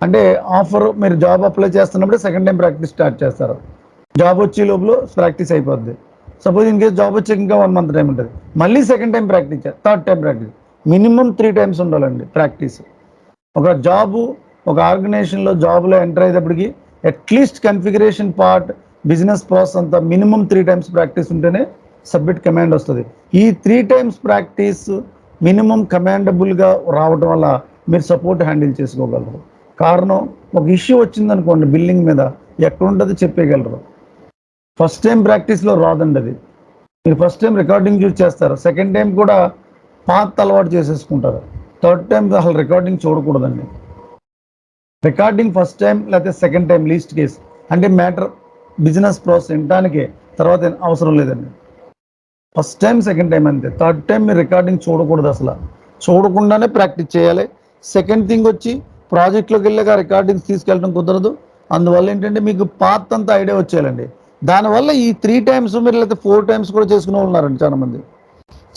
అంటే ఆఫర్ మీరు job apply చేస్తున్నప్పుడే సెకండ్ టైం ప్రాక్టీస్ స్టార్ట్ చేస్తారు. జాబ్ వచ్చే లోపల ప్రాక్టీస్ అయిపోద్ది. సపోజ్ ఇన్ కేసు జాబ్ వచ్చాక ఇంకా 1 month టైం ఉంటుంది, మళ్ళీ second time practice, third time practice, minimum 3 times ఉండాలండి ప్రాక్టీస్. ఒక జాబు, ఒక ఆర్గనైజేషన్లో జాబ్లో ఎంటర్ అయ్యేటప్పటికి at least configuration part, business process అంతా మినిమం 3 times ప్రాక్టీస్ ఉంటేనే సబ్మిట్ కమాండ్ వస్తుంది. ఈ 3 times ప్రాక్టీస్ మినిమం కమాండబుల్గా రావడం వల్ల మీరు సపోర్ట్ హ్యాండిల్ చేసుకోగలరు. కారణం, ఒక ఇష్యూ వచ్చిందనుకోండి బిల్లింగ్ మీద, ఎక్కడుంటుందో చెప్పేయగలరు. ఫస్ట్ టైం ప్రాక్టీస్లో రాదండి అది. మీరు ఫస్ట్ టైం రికార్డింగ్ యూజ్ చేస్తారు, సెకండ్ టైం కూడా పాత అలవాటు చేసేసుకుంటారు, థర్డ్ టైం అసలు రికార్డింగ్ చూడకూడదండి. రికార్డింగ్ ఫస్ట్ టైం లేకపోతే సెకండ్ టైం లీస్ట్ కేస్, అంటే మ్యాటర్ బిజినెస్ ప్రాసెస్ వినటానికే, తర్వాత అవసరం లేదండి. ఫస్ట్ టైం సెకండ్ టైం అంతే, థర్డ్ టైం మీరు రికార్డింగ్ చూడకూడదు, అసలు చూడకుండానే ప్రాక్టీస్ చేయాలి. సెకండ్ థింగ్ వచ్చి ప్రాజెక్ట్లోకి వెళ్ళాక రికార్డింగ్స్ తీసుకెళ్ళడం కుదరదు. అందువల్ల ఏంటంటే మీకు పాత అంతా ఐడియా వచ్చేయాలండి. దానివల్ల ఈ 3 times మీరు లేకపోతే 4 times కూడా చేసుకునే ఉన్నారండి చాలామంది.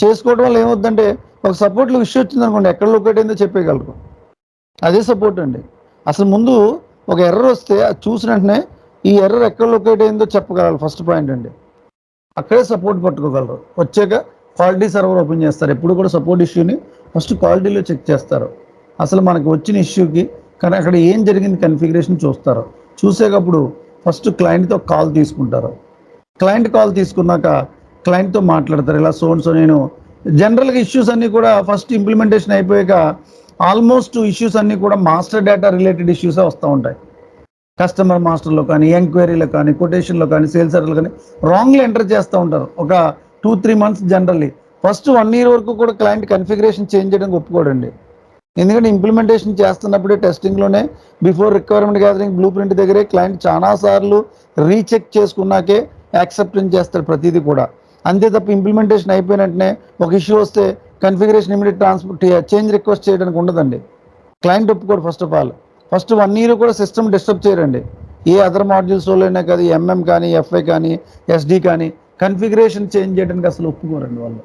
చేసుకోవడం వల్ల ఏమవుతుందంటే, ఒక సపోర్ట్లో ఇష్యూ వచ్చింది అనుకోండి, ఎక్కడ లొకేట్ అయిందో చెప్పేయగలరు. అదే సపోర్ట్ అండి. అసలు ముందు ఒక ఎర్రర్ వస్తే అది చూసిన వెంటనే ఈ ఎర్రర్ ఎక్కడ లొకేట్ అయిందో చెప్పగలరు, ఫస్ట్ పాయింట్ అండి. అక్కడే సపోర్ట్ పట్టుకోగలరు. వచ్చాక క్వాలిటీ సర్వర్ ఓపెన్ చేస్తారు. ఎప్పుడు కూడా సపోర్ట్ ఇష్యూని ఫస్ట్ క్వాలిటీలో చెక్ చేస్తారు. అసలు మనకు వచ్చిన ఇష్యూకి కానీ అక్కడ ఏం జరిగింది కన్ఫిగరేషన్ చూస్తారు. చూసేటప్పుడు ఫస్ట్ క్లయింట్తో కాల్ తీసుకుంటారు. క్లయింట్ కాల్ తీసుకున్నాక క్లయింట్తో మాట్లాడతారు. ఇలా సో నేను జనరల్గా ఇష్యూస్ అన్నీ కూడా ఫస్ట్ ఇంప్లిమెంటేషన్ అయిపోయాక ఆల్మోస్ట్ ఇష్యూస్ అన్నీ కూడా మాస్టర్ డేటా రిలేటెడ్ ఇష్యూసే వస్తూ ఉంటాయి. కస్టమర్ మాస్టర్లో కానీ, ఎంక్వైరీలో కానీ, కొటేషన్లో కానీ, సేల్స్ ఆర్డర్లో కానీ రాంగ్లీ ఎంటర్ చేస్తూ ఉంటారు. ఒక 2-3 months జనరల్లీ. ఫస్ట్ 1 year వరకు కూడా క్లయింట్ కన్ఫిగరేషన్ చేంజ్ చేయడానికి ఒప్పుకోడండి. ఎందుకంటే ఇంప్లిమెంటేషన్ చేస్తున్నప్పుడే టెస్టింగ్లోనే before requirement gathering blueprint దగ్గరే క్లయింట్ చాలాసార్లు రీచెక్ చేసుకున్నాకే యాక్సెప్టెన్స్ చేస్తాడు ప్రతిదీ కూడా. అంతే తప్ప ఇంప్లిమెంటేషన్ అయిపోయిన వెంటనే ఒక ఇష్యూ వస్తే కన్ఫిగరేషన్ ఇమీడియట్ చేంజ్ రిక్వెస్ట్ చేయడానికి ఉండదండి. క్లయింట్ ఒప్పుకోడు first of all. First 1 year కూడా సిస్టమ్ డిస్టర్బ్ చేయరండి. ఏ అదర్ మాడ్యూల్స్లోనే కాదు, ఎంఎం కానీ, ఎఫ్ఐ కానీ, ఎస్డి కానీ కన్ఫిగరేషన్ చేంజ్ చేయడానికి అసలు ఒప్పుకోరండి వాళ్ళు.